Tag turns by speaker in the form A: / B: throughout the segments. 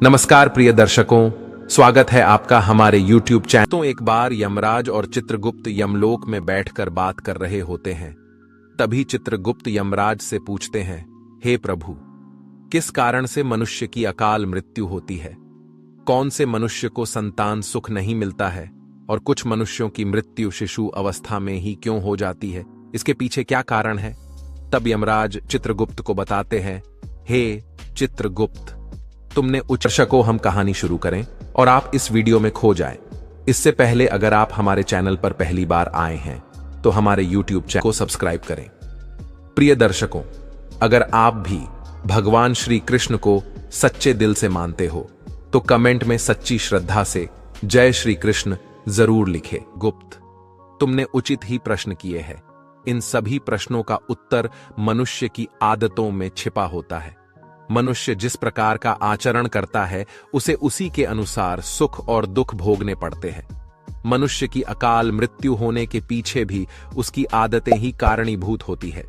A: नमस्कार प्रिय दर्शकों, स्वागत है आपका हमारे YouTube चैनल। तो एक बार यमराज और चित्रगुप्त यमलोक में बैठकर बात कर रहे होते हैं। तभी चित्रगुप्त यमराज से पूछते हैं, हे प्रभु, किस कारण से मनुष्य की अकाल मृत्यु होती है? कौन से मनुष्य को संतान सुख नहीं मिलता है और कुछ मनुष्यों की मृत्यु शिशु अवस्था में ही क्यों हो जाती है? इसके पीछे क्या कारण है? तब यमराज चित्रगुप्त को बताते हैं, हे चित्रगुप्त, तुमने दर्शकों, हम कहानी शुरू करें और आप इस वीडियो में खो जाएं। इससे पहले अगर आप हमारे चैनल पर पहली बार आए हैं तो हमारे YouTube चैनल को सब्सक्राइब करें। प्रिय दर्शकों, अगर आप भी भगवान श्री कृष्ण को सच्चे दिल से मानते हो तो कमेंट में सच्ची श्रद्धा से जय श्री कृष्ण जरूर लिखें। गुप्त, तुमने उचित ही प्रश्न किए हैं। इन सभी प्रश्नों का उत्तर मनुष्य की आदतों में छिपा होता है। मनुष्य जिस प्रकार का आचरण करता है उसे उसी के अनुसार सुख और दुख भोगने पड़ते हैं। मनुष्य की अकाल मृत्यु होने के पीछे भी उसकी आदतें ही कारणीभूत होती है।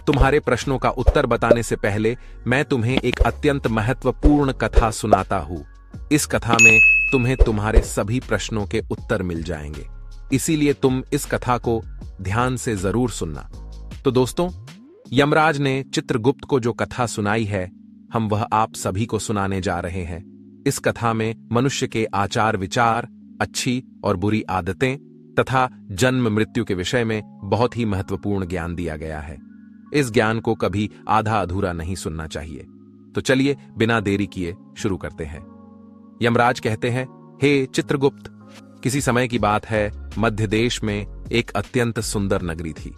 A: तुम्हारे प्रश्नों का उत्तर बताने से पहले मैं तुम्हें एक अत्यंत महत्वपूर्ण कथा सुनाता हूं। इस कथा में तुम्हें तुम्हारे सभी प्रश्नों के उत्तर मिल जाएंगे, इसीलिए तुम इस कथा को ध्यान से जरूर सुनना। तो दोस्तों, यमराज ने चित्रगुप्त को जो कथा सुनाई है, हम वह आप सभी को सुनाने जा रहे हैं। इस कथा में मनुष्य के आचार विचार, अच्छी और बुरी आदतें तथा जन्म मृत्यु के विषय में बहुत ही महत्वपूर्ण ज्ञान दिया गया है। इस ज्ञान को कभी आधा अधूरा नहीं सुनना चाहिए। तो चलिए बिना देरी किए शुरू करते हैं। यमराज कहते हैं, हे चित्रगुप्त, किसी समय की बात है, मध्य देश में एक अत्यंत सुंदर नगरी थी।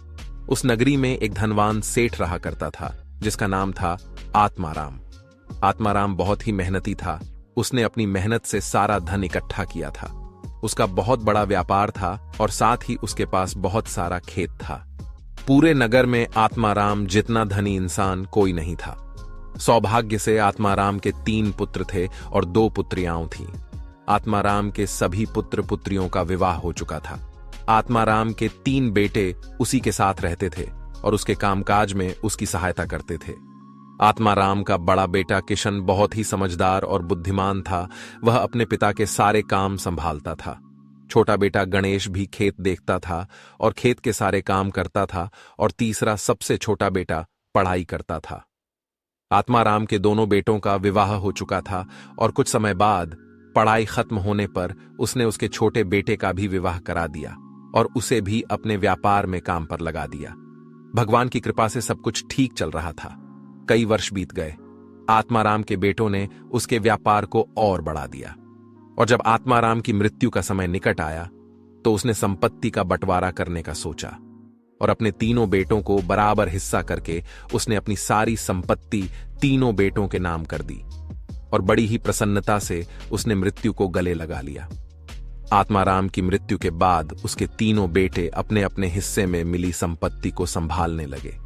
A: उस नगरी में एक धनवान सेठ रहा करता था जिसका नाम था आत्माराम। आत्माराम बहुत ही मेहनती था। उसने अपनी मेहनत से सारा धन इकट्ठा किया था। उसका बहुत बड़ा व्यापार था और साथ ही उसके पास बहुत सारा खेत था। पूरे नगर में आत्माराम जितना धनी इंसान कोई नहीं था। सौभाग्य से आत्माराम के 3 पुत्र थे और 2 पुत्रियां थीं। आत्माराम के सभी पुत्र पुत्रियों का विवाह हो चुका था। आत्माराम के 3 बेटे उसी के साथ रहते थे और उसके कामकाज में उसकी सहायता करते थे। आत्माराम का बड़ा बेटा किशन बहुत ही समझदार और बुद्धिमान था। वह अपने पिता के सारे काम संभालता था। छोटा बेटा गणेश भी खेत देखता था और खेत के सारे काम करता था और तीसरा सबसे छोटा बेटा पढ़ाई करता था। आत्माराम के दोनों बेटों का विवाह हो चुका था और कुछ समय बाद पढ़ाई खत्म होने पर उसने उसके छोटे बेटे का भी विवाह करा दिया और उसे भी अपने व्यापार में काम पर लगा दिया। भगवान की कृपा से सब कुछ ठीक चल रहा था। कई वर्ष बीत गए। आत्माराम के बेटों ने उसके व्यापार को और बढ़ा दिया और जब आत्माराम की मृत्यु का समय निकट आया तो उसने संपत्ति का बंटवारा करने का सोचा और अपने तीनों बेटों को बराबर हिस्सा करके उसने अपनी सारी संपत्ति तीनों बेटों के नाम कर दी और बड़ी ही प्रसन्नता से उसने मृत्यु को गले लगा लिया। आत्माराम की मृत्यु के बाद उसके तीनों बेटे अपने अपने हिस्से में मिली संपत्ति को संभालने लगे।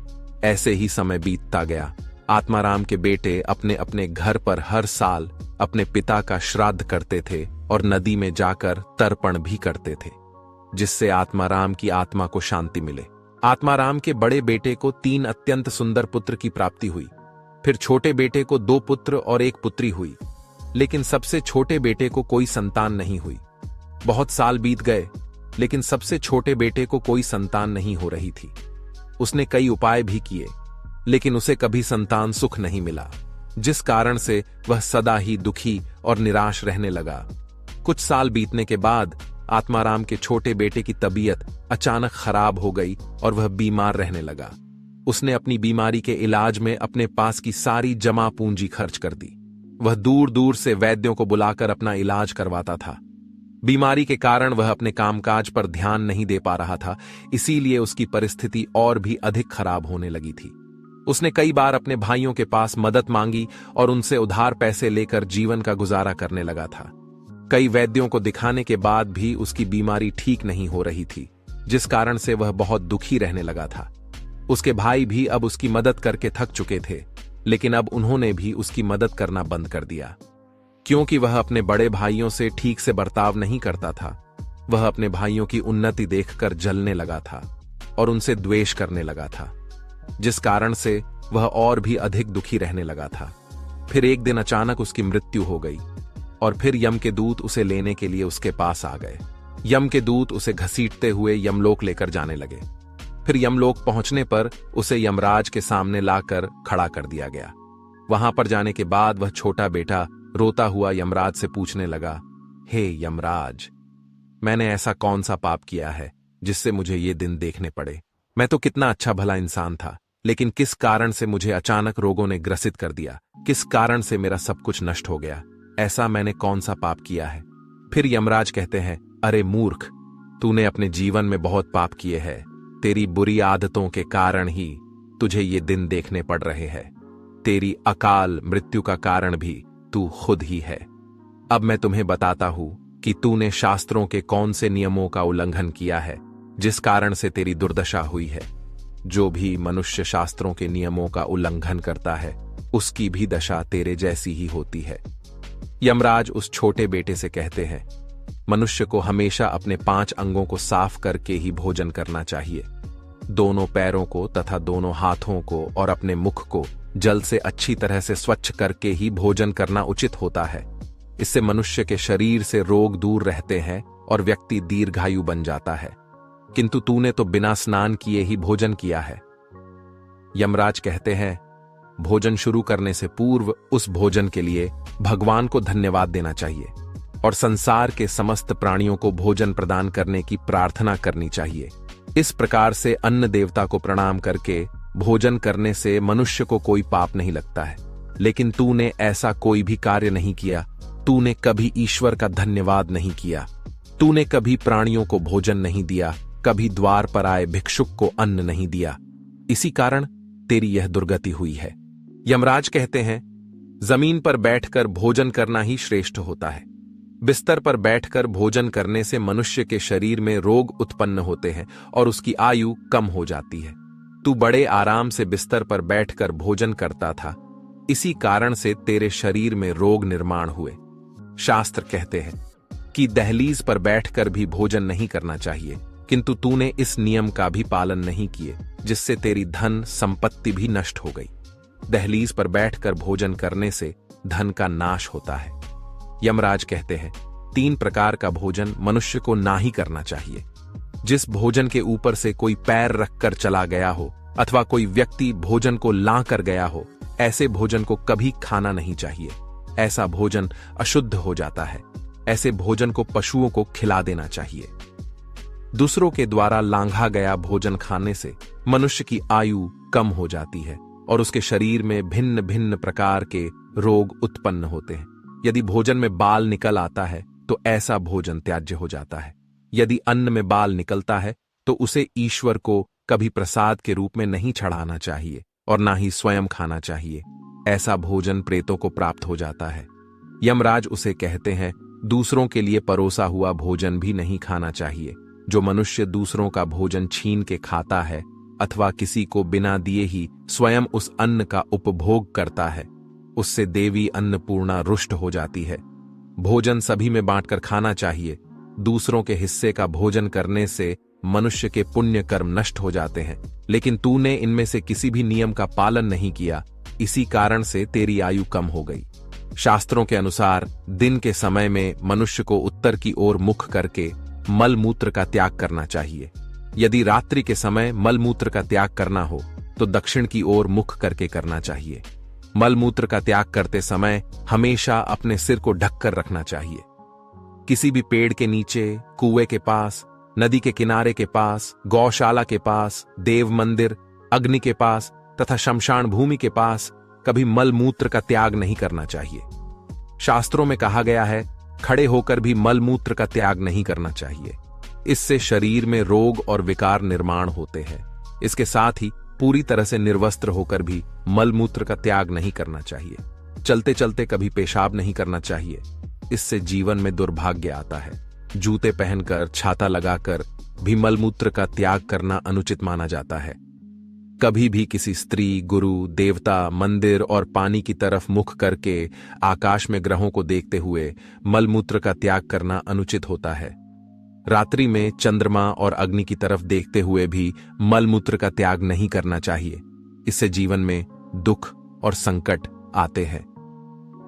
A: ऐसे ही समय बीतता गया। आत्माराम के बेटे अपने अपने घर पर हर साल अपने पिता का श्राद्ध करते थे और नदी में जाकर तर्पण भी करते थे, जिससे आत्माराम की आत्मा को शांति मिले। आत्माराम के बड़े बेटे को 3 अत्यंत सुंदर पुत्र की प्राप्ति हुई। फिर छोटे बेटे को 2 पुत्र और 1 पुत्री हुई, लेकिन सबसे छोटे बेटे को कोई संतान नहीं हुई। बहुत साल बीत गए, लेकिन सबसे छोटे बेटे को कोई संतान नहीं हो रही थी। उसने कई उपाय भी किए, लेकिन उसे कभी संतान सुख नहीं मिला, जिस कारण से वह सदा ही दुखी और निराश रहने लगा। कुछ साल बीतने के बाद आत्माराम के छोटे बेटे की तबीयत अचानक खराब हो गई और वह बीमार रहने लगा। उसने अपनी बीमारी के इलाज में अपने पास की सारी जमा पूंजी खर्च कर दी। वह दूर दूर से वैद्यों को बुलाकर अपना इलाज करवाता था। बीमारी के कारण वह अपने कामकाज पर ध्यान नहीं दे पा रहा था, इसीलिए उसकी परिस्थिति और भी अधिक खराब होने लगी थी। उसने कई बार अपने भाइयों के पास मदद मांगी और उनसे उधार पैसे लेकर जीवन का गुजारा करने लगा था। कई वैद्यों को दिखाने के बाद भी उसकी बीमारी ठीक नहीं हो रही थी, जिस कारण से वह बहुत दुखी रहने लगा था। उसके भाई भी अब उसकी मदद करके थक चुके थे, लेकिन अब उन्होंने भी उसकी मदद करना बंद कर दिया, क्योंकि वह अपने बड़े भाइयों से ठीक से बर्ताव नहीं करता था। वह अपने भाइयों की उन्नति देखकर जलने लगा था और उनसे द्वेष करने लगा था, जिस कारण से वह और भी अधिक दुखी रहने लगा था। फिर एक दिन अचानक उसकी मृत्यु हो गई और फिर यम के दूत उसे लेने के लिए उसके पास आ गए। यम के दूत उसे घसीटते हुए यमलोक लेकर जाने लगे। फिर यमलोक पहुंचने पर उसे यमराज के सामने लाकर खड़ा कर दिया गया। वहां पर जाने के बाद वह छोटा बेटा रोता हुआ यमराज से पूछने लगा, हे यमराज, मैंने ऐसा कौन सा पाप किया है जिससे मुझे ये दिन देखने पड़े? मैं तो कितना अच्छा भला इंसान था, लेकिन किस कारण से मुझे अचानक रोगों ने ग्रसित कर दिया? किस कारण से मेरा सब कुछ नष्ट हो गया? ऐसा मैंने कौन सा पाप किया है? फिर यमराज कहते हैं, अरे मूर्ख, तूने अपने जीवन में बहुत पाप किए हैं। तेरी बुरी आदतों के कारण ही तुझे ये दिन देखने पड़ रहे हैं। तेरी अकाल मृत्यु का कारण भी तू खुद ही है। अब मैं तुम्हें बताता हूं कि तूने शास्त्रों के कौन से नियमों का उल्लंघन किया है जिस कारण से तेरी दुर्दशा हुई है। जो भी मनुष्य शास्त्रों के नियमों का उल्लंघन करता है उसकी भी दशा तेरे जैसी ही होती है। यमराज उस छोटे बेटे से कहते हैं, मनुष्य को हमेशा अपने 5 अंगों को साफ करके ही भोजन करना चाहिए। दोनों पैरों को तथा दोनों हाथों को और अपने मुख को जल से अच्छी तरह से स्वच्छ करके ही भोजन करना उचित होता है। इससे मनुष्य के शरीर से रोग दूर रहते हैं और व्यक्ति दीर्घायु बन जाता है। किंतु तूने तो बिना स्नान किए ही भोजन किया है। यमराज कहते हैं, भोजन शुरू करने से पूर्व उस भोजन के लिए भगवान को धन्यवाद देना चाहिए और संसार के समस्त प्राणियों को भोजन प्रदान करने की प्रार्थना करनी चाहिए। इस प्रकार से अन्न देवता को प्रणाम करके भोजन करने से मनुष्य को कोई पाप नहीं लगता है। लेकिन तूने ऐसा कोई भी कार्य नहीं किया। तूने कभी ईश्वर का धन्यवाद नहीं किया। तूने कभी प्राणियों को भोजन नहीं दिया, कभी द्वार पर आए भिक्षुक को अन्न नहीं दिया। इसी कारण तेरी यह दुर्गति हुई है। यमराज कहते हैं, जमीन पर बैठकर भोजन करना ही श्रेष्ठ होता है। बिस्तर पर बैठकर भोजन करने से मनुष्य के शरीर में रोग उत्पन्न होते हैं और उसकी आयु कम हो जाती है। तू बड़े आराम से बिस्तर पर बैठकर भोजन करता था, इसी कारण से तेरे शरीर में रोग निर्माण हुए। शास्त्र कहते हैं कि दहलीज पर बैठकर भी भोजन नहीं करना चाहिए, किंतु तूने इस नियम का भी पालन नहीं किए, जिससे तेरी धन संपत्ति भी नष्ट हो गई। दहलीज पर बैठकर भोजन करने से धन का नाश होता है। यमराज कहते हैं, 3 प्रकार का भोजन मनुष्य को ना ही करना चाहिए। जिस भोजन के ऊपर से कोई पैर रखकर चला गया हो अथवा कोई व्यक्ति भोजन को लां कर गया हो, ऐसे भोजन को कभी खाना नहीं चाहिए। ऐसा भोजन अशुद्ध हो जाता है। ऐसे भोजन को पशुओं को खिला देना चाहिए। दूसरों के द्वारा लांघा गया भोजन खाने से मनुष्य की आयु कम हो जाती है और उसके शरीर में भिन्न भिन्न प्रकार के रोग उत्पन्न होते हैं। यदि भोजन में बाल निकल आता है तो ऐसा भोजन त्याज्य हो जाता है। यदि अन्न में बाल निकलता है तो उसे ईश्वर को कभी प्रसाद के रूप में नहीं चढ़ाना चाहिए और ना ही स्वयं खाना चाहिए। ऐसा भोजन प्रेतों को प्राप्त हो जाता है। यमराज उसे कहते हैं, दूसरों के लिए परोसा हुआ भोजन भी नहीं खाना चाहिए। जो मनुष्य दूसरों का भोजन छीन के खाता है अथवा किसी को बिना दिए ही स्वयं उस अन्न का उपभोग करता है, उससे देवी अन्नपूर्णा रुष्ट हो जाती है। भोजन सभी में बांटकर खाना चाहिए। दूसरों के हिस्से का भोजन करने से मनुष्य के पुण्य कर्म नष्ट हो जाते हैं, लेकिन तूने इनमें से किसी भी नियम का पालन नहीं किया, इसी कारण से तेरी आयु कम हो गई। शास्त्रों के अनुसार दिन के समय में मनुष्य को उत्तर की ओर मुख करके मल मूत्र का त्याग करना चाहिए। यदि रात्रि के समय मल मूत्र का त्याग करना हो तो दक्षिण की ओर मुख करके करना चाहिए। मल मूत्र का त्याग करते समय हमेशा अपने सिर को ढककर रखना चाहिए। किसी भी पेड़ के नीचे, कुएं के पास, नदी के किनारे के पास, गौशाला के पास, देव मंदिर, अग्नि के पास तथा शमशान भूमि के पास कभी मल मूत्र का त्याग नहीं करना चाहिए। शास्त्रों में कहा गया है, खड़े होकर भी मल मूत्र का त्याग नहीं करना चाहिए। इससे शरीर में रोग और विकार निर्माण होते हैं। इसके साथ ही पूरी तरह से निर्वस्त्र होकर भी मल मूत्र का त्याग नहीं करना चाहिए। चलते चलते कभी पेशाब नहीं करना चाहिए, इससे जीवन में दुर्भाग्य आता है। जूते पहनकर, छाता लगाकर भी मल मूत्र का त्याग करना अनुचित माना जाता है। कभी भी किसी स्त्री, गुरु, देवता, मंदिर और पानी की तरफ मुख करके आकाश में ग्रहों को देखते हुए मल मूत्र का त्याग करना अनुचित होता है। रात्रि में चंद्रमा और अग्नि की तरफ देखते हुए भी मल मूत्र का त्याग नहीं करना चाहिए। इससे जीवन में दुख और संकट आते हैं।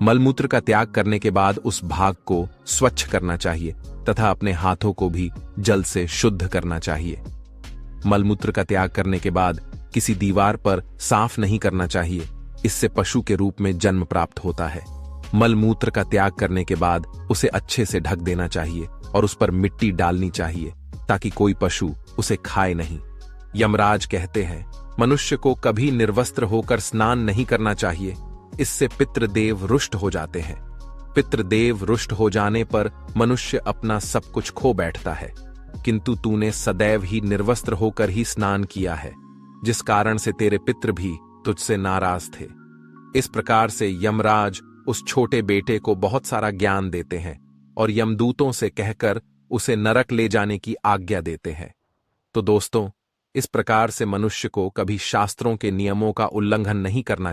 A: मलमूत्र का त्याग करने के बाद उस भाग को स्वच्छ करना चाहिए तथा अपने हाथों को भी जल से शुद्ध करना चाहिए। मलमूत्र का त्याग करने के बाद किसी दीवार पर साफ नहीं करना चाहिए, इससे पशु के रूप में जन्म प्राप्त होता है। मलमूत्र का त्याग करने के बाद उसे अच्छे से ढक देना चाहिए और उस पर मिट्टी डालनी चाहिए ताकि कोई पशु उसे खाए नहीं। यमराज कहते हैं, मनुष्य को कभी निर्वस्त्र होकर स्नान नहीं करना चाहिए, इससे पितृदेव रुष्ट हो जाते हैं। पितृदेव रुष्ट हो जाने पर मनुष्य अपना सब कुछ खो बैठता है, किंतु तूने सदैव ही निर्वस्त्र होकर ही स्नान किया है, जिस कारण से तेरे पितृ भी तुझसे नाराज थे। इस प्रकार से यमराज उस छोटे बेटे को बहुत सारा ज्ञान देते हैं और यमदूतों से कहकर उसे नरक ले जाने की आज्ञा देते हैं। तो दोस्तों, इस प्रकार से मनुष्य को कभी शास्त्रों के नियमों का उल्लंघन नहीं करना चाहिए।